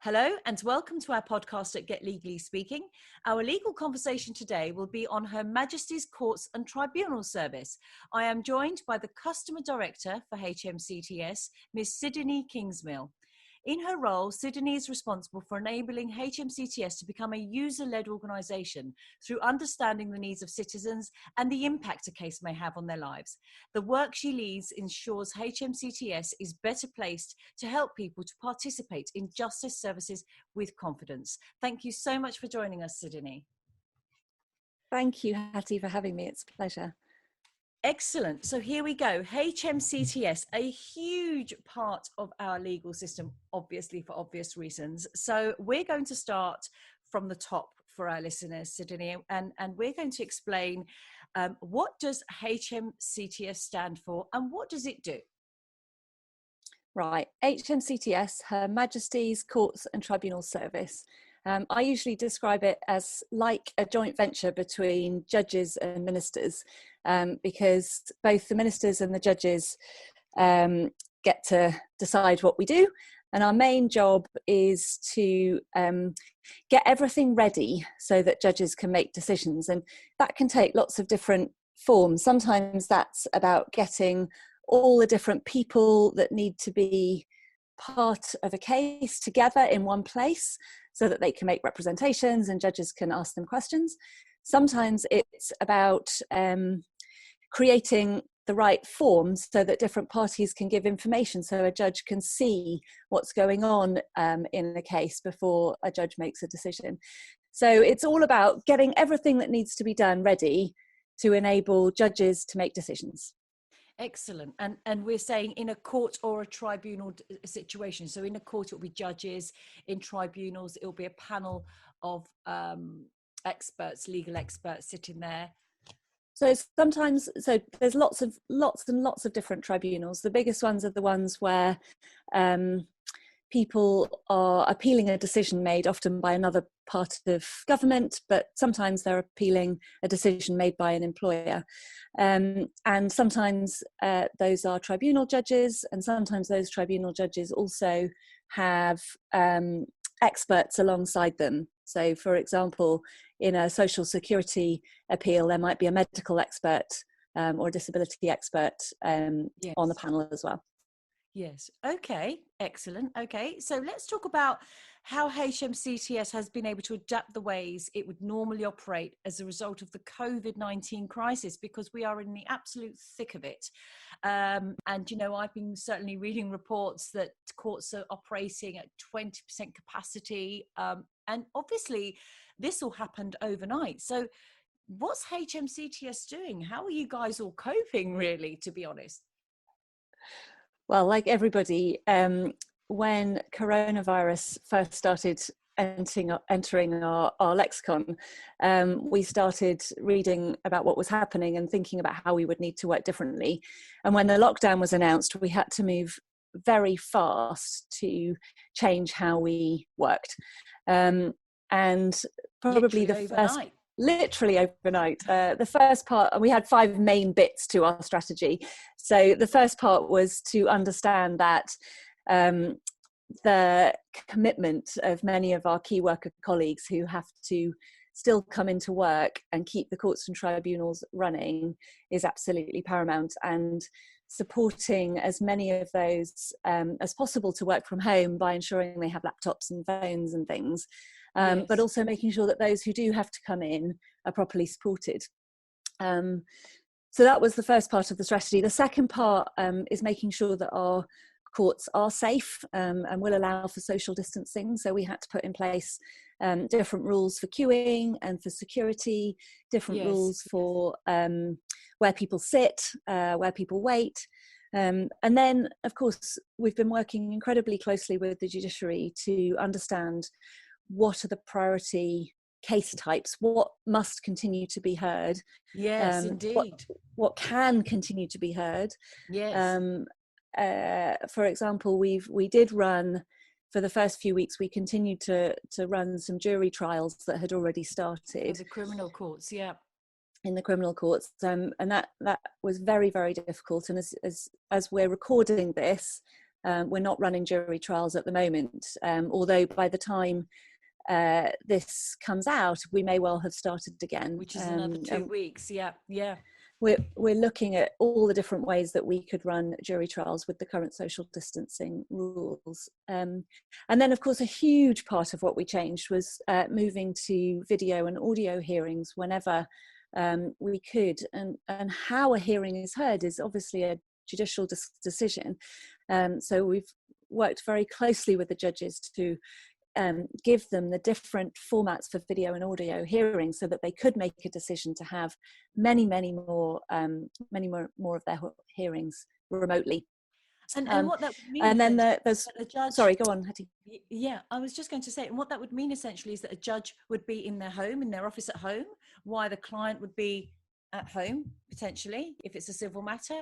Hello and welcome to our podcast at Get Legally Speaking. Our legal conversation today will be on Her Majesty's Courts and Tribunals service. I am joined by the Customer Director for HMCTS, Ms. Sidonie Kingsmill. In her role, Sidonie is responsible for enabling HMCTS to become a user-led organisation through understanding the needs of citizens and the impact a case may have on their lives. The work she leads ensures HMCTS is better placed to help people to participate in justice services with confidence. Thank you so much for joining us, Sidonie. Thank you, Hattie, for having me. It's a pleasure. Excellent. So here we go. HMCTS, a huge part of our legal system, obviously for obvious reasons. So we're going to start from the top for our listeners, Sidonie, and we're going to explain what does HMCTS stand for and what does it do? Right. HMCTS, Her Majesty's Courts and Tribunals Service. I usually describe it as like a joint venture between judges and ministers, because both the ministers and the judges get to decide what we do. And our main job is to get everything ready so that judges can make decisions. And that can take lots of different forms. Sometimes that's about getting all the different people that need to be part of a case together in one place so that they can make representations and judges can ask them questions. Sometimes it's about creating the right forms so that different parties can give information so a judge can see what's going on in a case before a judge makes a decision. So it's all about getting everything that needs to be done ready to enable judges to make decisions. Excellent. And we're saying in a court or a tribunal situation. So in a court, it'll be judges. In tribunals, it'll be a panel of experts, legal experts sitting there. So sometimes, there's lots and lots of different tribunals. The biggest ones are the ones where people are appealing a decision made often by another part of government, but sometimes they're appealing a decision made by an employer. And sometimes those are tribunal judges, and sometimes those tribunal judges also have experts alongside them. So, for example, in a social security appeal, there might be a medical expert or a disability expert Yes. on the panel as well. Yes. Okay. Excellent. Okay. So let's talk about how HMCTS has been able to adapt the ways it would normally operate as a result of the COVID-19 crisis, because we are in the absolute thick of it. And, you know, I've been certainly reading reports that courts are operating at 20% capacity. And obviously this all happened overnight. So what's HMCTS doing? How are you guys all coping, really, to be honest? Well, like everybody, when coronavirus first started entering our lexicon, we started reading about what was happening and thinking about how we would need to work differently. And when the lockdown was announced, we had to move very fast to change how we worked. And probably literally overnight. The first part, we had 5 main bits to our strategy. So the first part was to understand that the commitment of many of our key worker colleagues who have to still come into work and keep the courts and tribunals running is absolutely paramount, and supporting as many of those as possible to work from home by ensuring they have laptops and phones and things. Yes. But also making sure that those who do have to come in are properly supported. So that was the first part of the strategy. The second part is making sure that our courts are safe and will allow for social distancing. So we had to put in place different rules for queuing and for security, different rules for where people sit, where people wait. And then, of course, we've been working incredibly closely with the judiciary to understand what are the priority case types, what must continue to be heard. Yes, indeed. What can continue to be heard. Yes. For example, we did run, for the first few weeks, we continued to run some jury trials that had already started. The criminal courts, yeah. In the criminal courts, and that was very, very difficult. And as we're recording this, We're not running jury trials at the moment, although by the time this comes out, we may well have started again. Which is another 2 weeks. Yeah, yeah. We're looking at all the different ways that we could run jury trials with the current social distancing rules. And then, of course, a huge part of what we changed was moving to video and audio hearings whenever we could. And how a hearing is heard is obviously a judicial decision. So we've worked very closely with the judges to give them the different formats for video and audio hearings so that they could make a decision to have many more of their hearings remotely. And what that would mean, and then there's a judge, sorry, go on, Hattie. Yeah, I was just going to say, and what that would mean essentially is that a judge would be in their home, in their office at home, while the client would be at home, potentially, if it's a civil matter.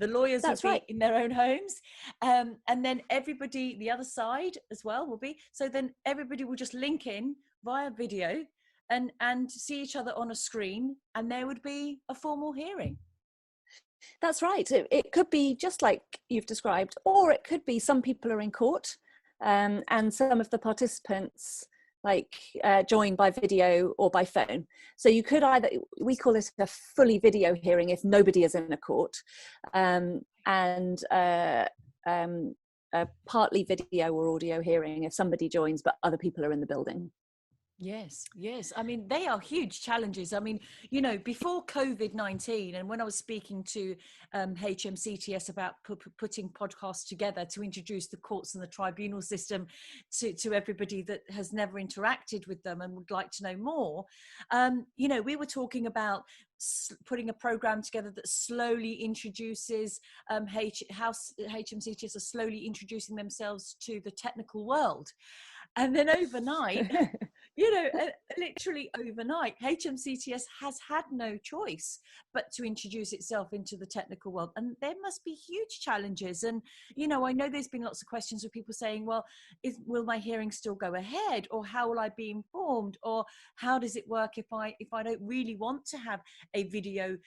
The lawyers would be in their own homes. And then everybody, the other side as well will be. So then everybody will just link in via video and see each other on a screen, and there would be a formal hearing. That's right. It could be just like you've described, or it could be some people are in court and some of the participants join by video or by phone. So you could either, we call it a fully video hearing if nobody is in a court, and a partly video or audio hearing if somebody joins but other people are in the building. Yes, yes. I mean, they are huge challenges. I mean, you know, before COVID-19, and when I was speaking to HMCTS about putting podcasts together to introduce the courts and the tribunal system to everybody that has never interacted with them and would like to know more, you know, we were talking about putting a program together that slowly introduces how HMCTS are slowly introducing themselves to the technical world. And then overnight, you know, literally overnight, HMCTS has had no choice but to introduce itself into the technical world. And there must be huge challenges. And, you know, I know there's been lots of questions of people saying, well, will my hearing still go ahead? Or how will I be informed? Or how does it work if I don't really want to have a video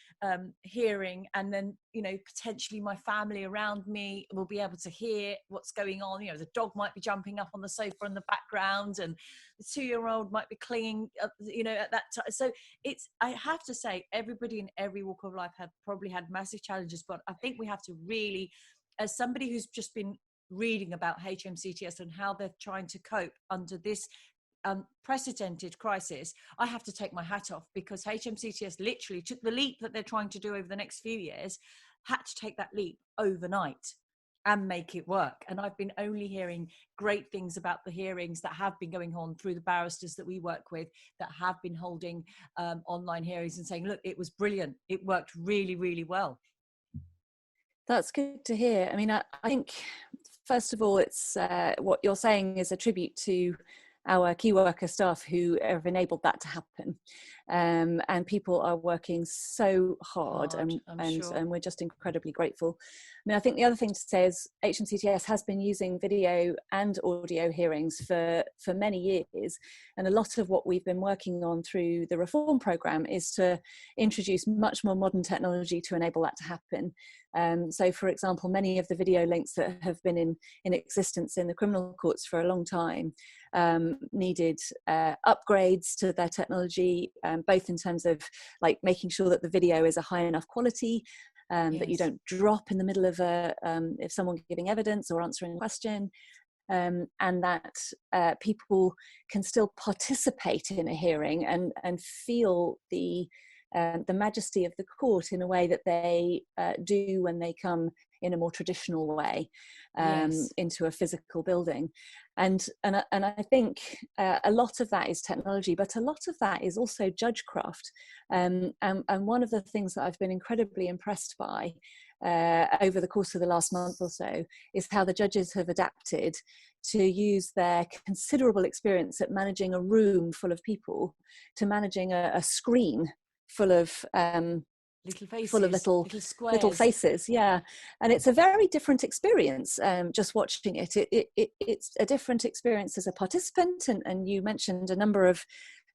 hearing, and then, you know, potentially my family around me will be able to hear what's going on. You know, the dog might be jumping up on the sofa in the background, and the 2-year-old might be clinging, you know, at that time. So I have to say, everybody in every walk of life have probably had massive challenges, but I think we have to really, as somebody who's just been reading about HMCTS and how they're trying to cope under this unprecedented crisis, I have to take my hat off, because HMCTS literally took the leap that they're trying to do over the next few years, had to take that leap overnight and make it work. And I've been only hearing great things about the hearings that have been going on through the barristers that we work with, that have been holding online hearings, and saying, look, it was brilliant, it worked really, really well. That's good to hear. I mean, I think, first of all, it's what you're saying is a tribute to our key worker staff who have enabled that to happen, and people are working so hard, and we're just incredibly grateful. I mean, I think the other thing to say is HMCTS has been using video and audio hearings for many years, and a lot of what we've been working on through the reform programme is to introduce much more modern technology to enable that to happen. So, for example, many of the video links that have been in existence in the criminal courts for a long time needed upgrades to their technology, both in terms of like making sure that the video is a high enough quality, that you don't drop in the middle of if someone giving evidence or answering a question, and that people can still participate in a hearing and feel the majesty of the court in a way that they do when they come in a more traditional way into a physical building. And I think a lot of that is technology, but a lot of that is also judgecraft. And one of the things that I've been incredibly impressed by over the course of the last month or so is how the judges have adapted to use their considerable experience at managing a room full of people to managing a screen full of little faces, full of little faces, yeah. And it's a very different experience, just watching it. It's a different experience as a participant, and you mentioned a number of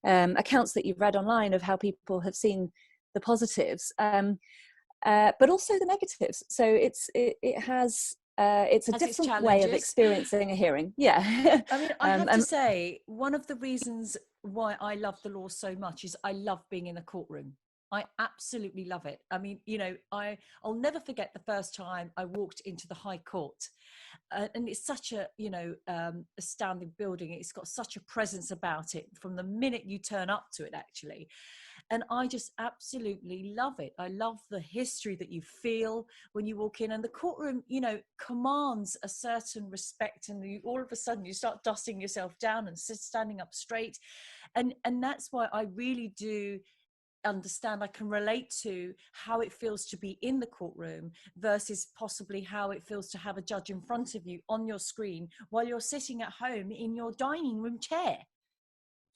accounts that you've read online of how people have seen the positives, but also the negatives. So it has it's a Has its different way of challenges. experiencing a hearing. Yeah. I mean, I have to say, one of the reasons why I love the law so much is I love being in a courtroom. I absolutely love it. I mean, you know, I'll never forget the first time I walked into the High Court, and it's such a, you know, astounding building. It's got such a presence about it from the minute you turn up to it, actually. And I just absolutely love it. I love the history that you feel when you walk in, and the courtroom, you know, commands a certain respect, and you, all of a sudden you start dusting yourself down and standing up straight. And that's why I really do understand, I can relate to how it feels to be in the courtroom versus possibly how it feels to have a judge in front of you on your screen while you're sitting at home in your dining room chair,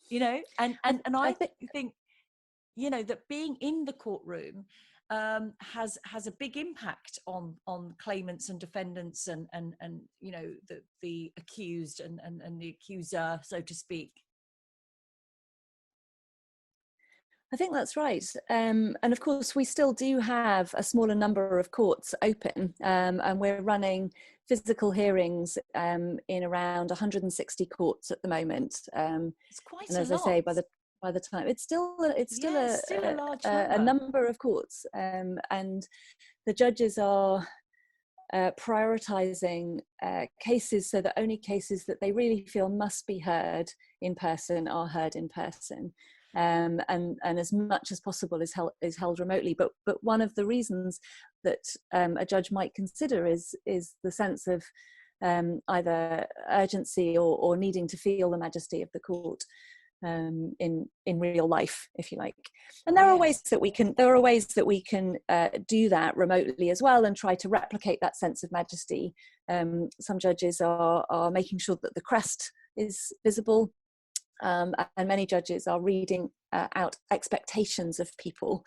you know. And I think, you know, that being in the courtroom has a big impact on claimants and defendants and you know, the accused and the accuser, so to speak. I think that's right. And of course, we still do have a smaller number of courts open, and we're running physical hearings in around 160 courts at the moment. It's quite and as a I lot. say, by the time, it's still a large a number of courts, and the judges are prioritizing cases so that only cases that they really feel must be heard in person are heard in person. And as much as possible is held remotely. But one of the reasons that a judge might consider is the sense of either urgency or needing to feel the majesty of the court in real life, if you like. And there are ways that we can do that remotely as well and try to replicate that sense of majesty. Some judges are making sure that the crest is visible. And many judges are reading out expectations of people,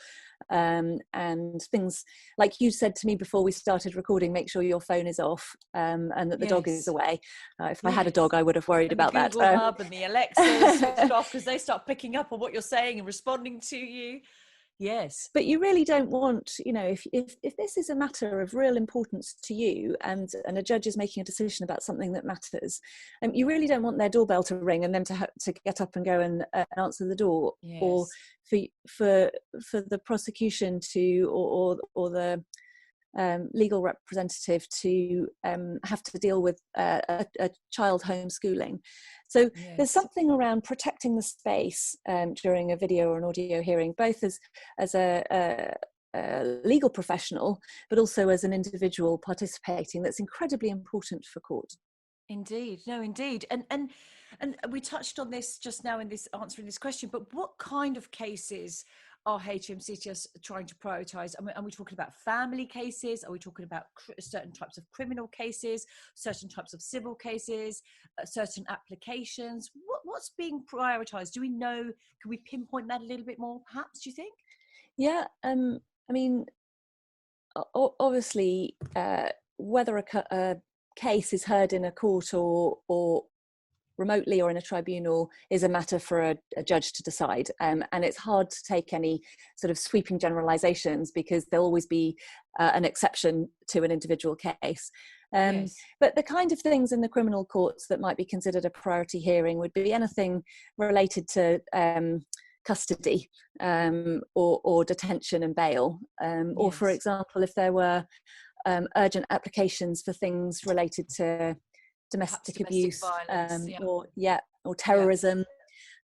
and things like you said to me before we started recording, make sure your phone is off, and that the dog is away. If I had a dog, I would have worried about that. The Google Hub and the Alexa switched off because they start picking up on what you're saying and responding to you. Yes. But you really don't want, you know, if this is a matter of real importance to you and a judge is making a decision about something that matters, you really don't want their doorbell to ring and them to get up and go and answer the door, or for the prosecution to or the legal representative to have to deal with a child homeschooling. So there's something around protecting the space during a video or an audio hearing, both as a legal professional, but also as an individual participating, that's incredibly important for court. Indeed. No, indeed. And we touched on this just now in this answering this question, but what kind of cases are HMCTS trying to prioritise? I mean, are we talking about family cases? Are we talking about certain types of criminal cases, certain types of civil cases, certain applications? What's being prioritised? Do we know? Can we pinpoint that a little bit more, perhaps, do you think? Yeah, I mean, obviously, whether a case is heard in a court or remotely or in a tribunal is a matter for a judge to decide, and it's hard to take any sort of sweeping generalizations because there'll always be an exception to an individual case. But the kind of things in the criminal courts that might be considered a priority hearing would be anything related to custody or detention and bail, or for example, if there were urgent applications for things related to domestic abuse, violence, or terrorism,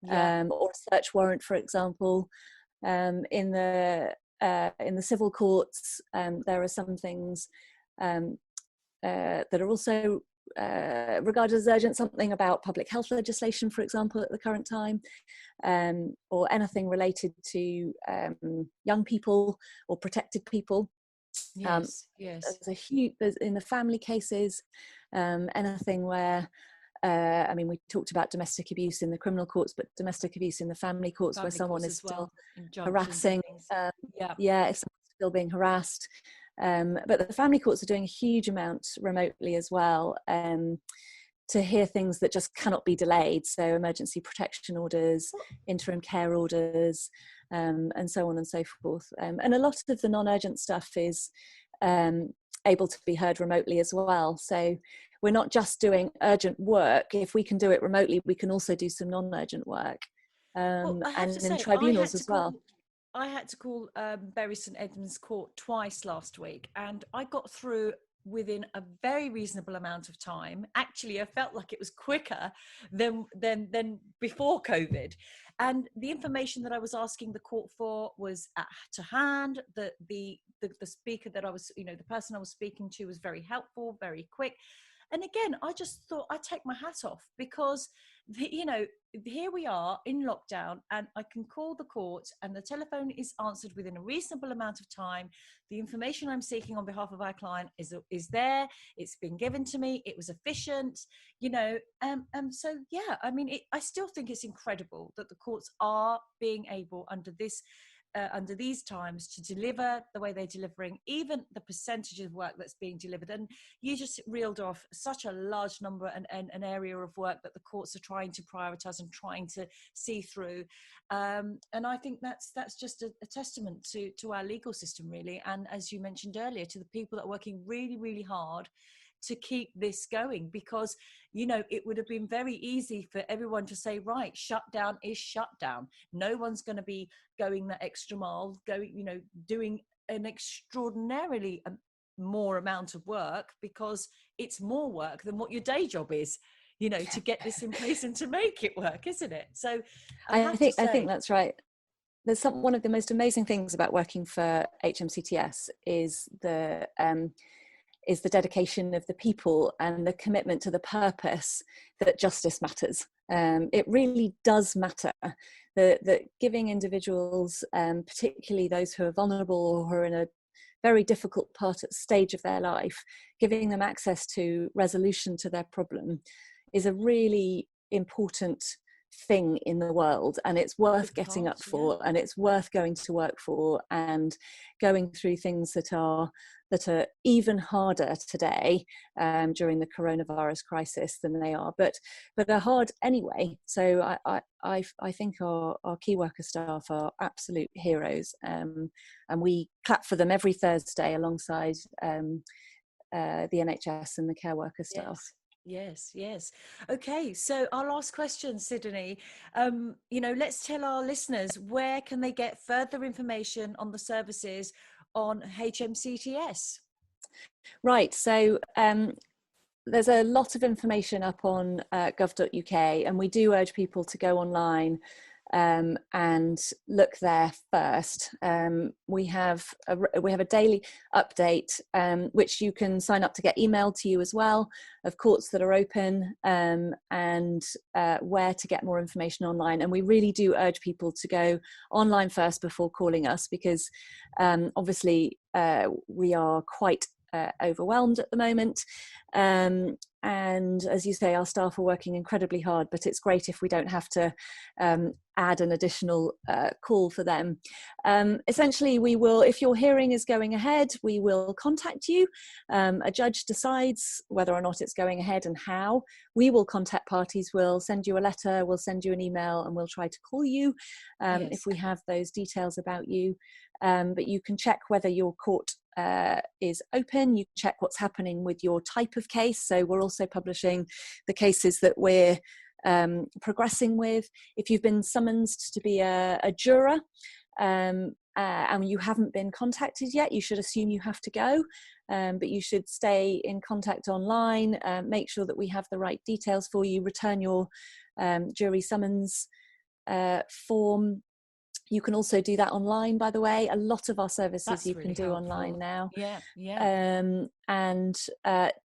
or a search warrant, for example. In the civil courts, there are some things that are also regarded as urgent, something about public health legislation, for example, at the current time, or anything related to young people or protected people. There's in the family cases, anything where I mean, we talked about domestic abuse in the criminal courts, but domestic abuse in the family courts where someone is still harassing, if someone's still being harassed. But the family courts are doing a huge amount remotely as well, to hear things that just cannot be delayed. So emergency protection orders, interim care orders, and so on and so forth. And a lot of the non-urgent stuff is able to be heard remotely as well. So we're not just doing urgent work. If we can do it remotely, we can also do some non-urgent work, Well, I have and to in say, tribunals as well. I had to call Bury St Edmunds Court twice last week, and I got through within a very reasonable amount of time. Actually, I felt like it was quicker than before COVID. And the information that I was asking the court for was to hand. The speaker that I was, the person I was speaking to was very helpful, very quick. And again, I just thought I'd take my hat off, because here we are in lockdown, and I can call the court and the telephone is answered within a reasonable amount of time. The information I'm seeking on behalf of our client is there. It's been given to me. It was efficient, so yeah, I mean, I still think it's incredible that the courts are being able, under these times, to deliver the way they're delivering, even the percentage of work that's being delivered. And you just reeled off such a large number and an area of work that the courts are trying to prioritise and trying to see through. And I think that's just a testament to our legal system, really. And as you mentioned earlier, to the people that are working really, really hard to keep this going, because it would have been very easy for everyone to say, right, shutdown is shutdown. No one's going to be going that extra mile, doing an extraordinarily more amount of work, because it's more work than what your day job is, to get this in place and to make it work, isn't it? So I think that's right. There's one of the most amazing things about working for HMCTS is the dedication of the people and the commitment to the purpose that justice matters. It really does matter that giving individuals, particularly those who are vulnerable or who are in a very difficult stage of their life, giving them access to resolution to their problem is a really important thing in the world, and it's worth getting up for, and it's worth going to work for, and going through things that are even harder today during the coronavirus crisis than they are, but are hard anyway. So I think our key worker staff are absolute heroes, and we clap for them every Thursday alongside the NHS and the care worker staff. Yes. Okay, so our last question, Sidonie, let's tell our listeners, where can they get further information on the services on HMCTS? Right, so there's a lot of information up on gov.uk, and we do urge people to go online and look there first. We have a daily update which you can sign up to get emailed to you as well, of courts that are open, and where to get more information online. And we really do urge people to go online first before calling us, because obviously we are quite overwhelmed at the moment, and as you say, our staff are working incredibly hard, but it's great if we don't have to add an additional call for them. Essentially, we will, if your hearing is going ahead, we will contact you. A judge decides whether or not it's going ahead and how. We will contact parties, we'll send you a letter, we'll send you an email, and we'll try to call you if we have those details about you. But you can check whether your court is open. You check what's happening with your type of case. So we're also publishing the cases that we're progressing with. If you've been summoned to be a juror and you haven't been contacted yet, you should assume you have to go, but you should stay in contact online, make sure that we have the right details for you, return your jury summons form. You can also do that online, by the way. A lot of our services you can do online now.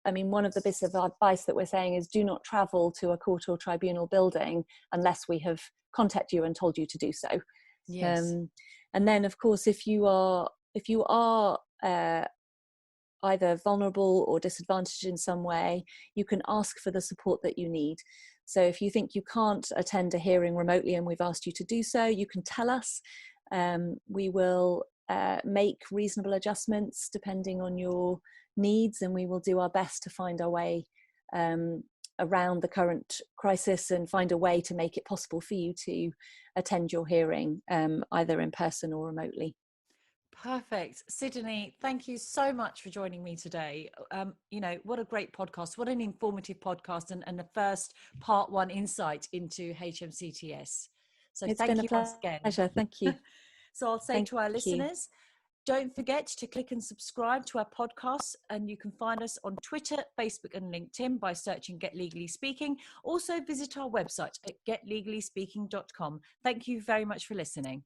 I mean, one of the bits of advice that we're saying is do not travel to a court or tribunal building unless we have contacted you and told you to do so. And then, of course, if you are either vulnerable or disadvantaged in some way, you can ask for the support that you need. So if you think you can't attend a hearing remotely and we've asked you to do so, you can tell us. We will make reasonable adjustments depending on your needs, and we will do our best to find our way around the current crisis and find a way to make it possible for you to attend your hearing either in person or remotely. Perfect. Sidonie, thank you so much for joining me today. What a great podcast. What an informative podcast and the first part one insight into HMCTS. So It's been thank a you once again. pleasure. Thank you. So I'll say Thank to our you. listeners, don't forget to click and subscribe to our podcast, and you can find us on Twitter, Facebook and LinkedIn by searching Get Legally Speaking. Also visit our website at getlegallyspeaking.com. Thank you very much for listening.